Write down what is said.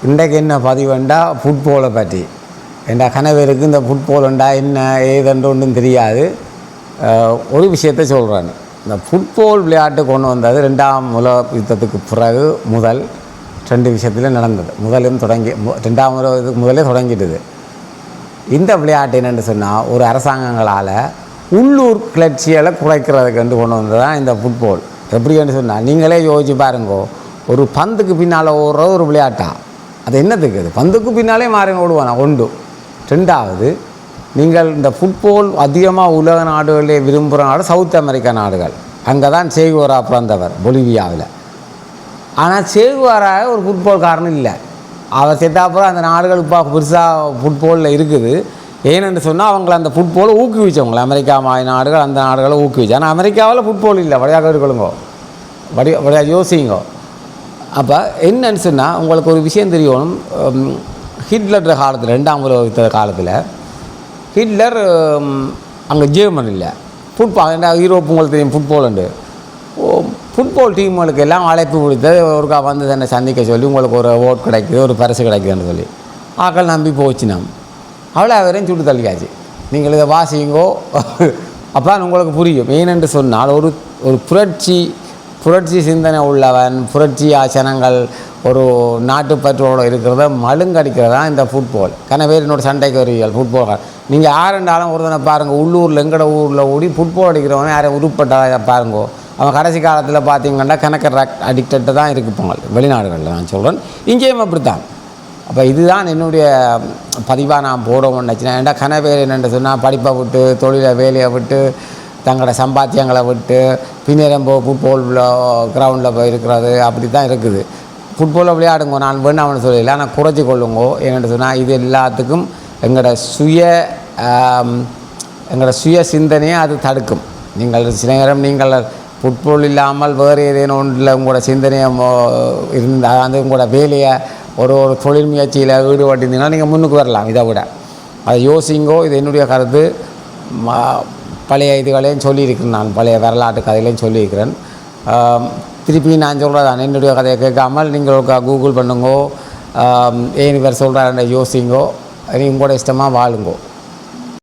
இன்றைக்கு என்ன பதிவுண்டா ஃபுட்பாலை பற்றி. என்ற கணவருக்கு இந்த ஃபுட்பாலுண்டா என்ன ஏதென்று ஒன்றும் தெரியாது. ஒரு விஷயத்தை சொல்கிறேன். இந்த ஃபுட்பால் விளையாட்டு கொண்டு வந்தது 2ஆம் உலக யுத்தத்துக்கு பிறகு முதல் 2 விஷயத்தில் நடந்தது. முதலும் தொடங்கி 2ஆம் உலக யுத்தத்துக்கு முதலே தொடங்கிட்டுது. இந்த விளையாட்டு என்னென்னு சொன்னால் ஒரு அரசாங்கங்களால் உள்ளூர் கிளர்ச்சிகளை குறைக்கிறதுக்கு கொண்டு வந்தது தான் இந்த ஃபுட்பால். எப்படின்னு சொன்னால் நீங்களே யோசிச்சு பாருங்கோ, ஒரு பந்துக்கு பின்னால் ஓடுற ஒரு விளையாட்டா அது என்னத்துக்கு? அது பந்துக்கு பின்னாலே மாறி ஓடுவானா ஒன்று. 2வது, நீங்கள் இந்த ஃபுட்பால் அதிகமாக உலக நாடுகளிலே விரும்புகிற நாடு சவுத் அமெரிக்கா நாடுகள். அங்கே தான் சேகுவாரா பிறந்தவர், பொலிவியாவில். ஆனால் சேகுவாராக ஒரு ஃபுட்பால்காரன் இல்லை. அவர் செத்தாப்புறம் அந்த நாடுகள் இப்போ பெருசாக ஃபுட்பாலில் இருக்குது. ஏனென்று சொன்னால் அவங்கள அந்த ஃபுட்பாலை ஊக்குவிச்சவங்கள அமெரிக்கா மாதிரி நாடுகள் அந்த நாடுகளை ஊக்குவிச்சு. ஆனால் அமெரிக்காவில் ஃபுட்பால் இல்லை. வழியாக இருக்கொள்ளுங்கோ, வழியாக யோசிங்கோ. அப்போ என்னன்னு சொன்னால் உங்களுக்கு ஒரு விஷயம் தெரியணும். ஹிட்லர் காலத்தில் 2ஆம் உலக யுத்த காலத்தில் ஹிட்லர் அங்கே ஜெர்மன் இல்லை ஃபுட்பால் யூரோப் உங்களுக்கு தெரியும் ஃபுட்பால் உண்டு. ஃபுட்பால் டீம்களுக்கு எல்லாம் அழைப்பு கொடுத்து ஒருக்கா வந்து என்னை சந்திக்க சொல்லி உங்களுக்கு ஒரு ஓட் கிடைக்குது, ஒரு பரிசு கிடைக்குதுன்னு சொல்லி ஆக்கள் நம்பி போச்சு. அவ்வளோ வரையும் சுட்டு தள்ளியாச்சு. நீங்கள் இதை வாசிங்கோ அப்போ உங்களுக்கு புரியும். ஏனென்று சொன்னால் ஒரு புரட்சி சிந்தனை உள்ளவன், புரட்சி ஆசனங்கள், ஒரு நாட்டுப்பற்றோடு இருக்கிறத மழுங்கடிக்கிறதா இந்த ஃபுட்பால். பேர் என்னோட சண்டைக்கு வருவீர்கள் ஃபுட்பால். நீங்கள் யாருண்டாலும் ஒருத்தனை பாருங்கள், உள்ளூரில் எங்கட ஊரில் ஓடி ஃபுட்பால் அடிக்கிறவனே யாரை உருப்பட்டதாக பாருங்கோ. அவன் கடைசி காலத்தில் பார்த்தீங்கன்னா கணக்கு அடிக்டட்டு தான் இருக்குப்பாங்க வெளிநாடுகளில். நான் சொல்கிறேன், இங்கேயும் அப்படித்தான். அப்போ இதுதான் என்னுடைய பதிவாக நான் போடணும்னு நினச்சினேன். ஏன்டா பேர் என்னென்னு சொன்னால் படிப்பை விட்டு, தொழிலை வேலையை விட்டு, தங்களோட சம்பாத்தியங்களை விட்டு பின்னேறம்போ ஃபுட்பால் கிரவுண்டில் போய் இருக்கிறது அப்படி தான் இருக்குது. ஃபுட்பாலை விளையாடுங்க, நான் வேணும் அவனு சொல்லலை, ஆனால் குறைச்சி கொள்ளுங்கோ. என்னென்னு சொன்னால் இது எல்லாத்துக்கும் எங்களோட சுய சிந்தனையை அது தடுக்கும். நீங்கள் சில நேரம் நீங்கள் ஃபுட்பால் இல்லாமல் வேறு ஏதேனும் ஒன்றில் உங்களோட சிந்தனையை இருந்தால் அந்த உங்களோட வேலையை ஒரு தொழில் முயற்சியில் ஈடுபட்டிருந்தீங்கன்னா நீங்கள் முன்னுக்கு வரலாம். இதை விட அதை யோசிங்கோ. இது என்னுடைய கருத்து. பழைய இதுகளையும் சொல்லியிருக்கிறேன், நான் பழைய வரலாற்று கதைகளையும் சொல்லியிருக்கிறேன். திருப்பி நான் சொல்கிறதான், என்னுடைய கதையை கேட்காமல் நீங்கள் கூகுள் பண்ணுங்கோ, ஏன் இவர் சொல்கிறாருன்ற யோசிங்கோ, உங்களோட இஷ்டமாக வாழுங்கோ.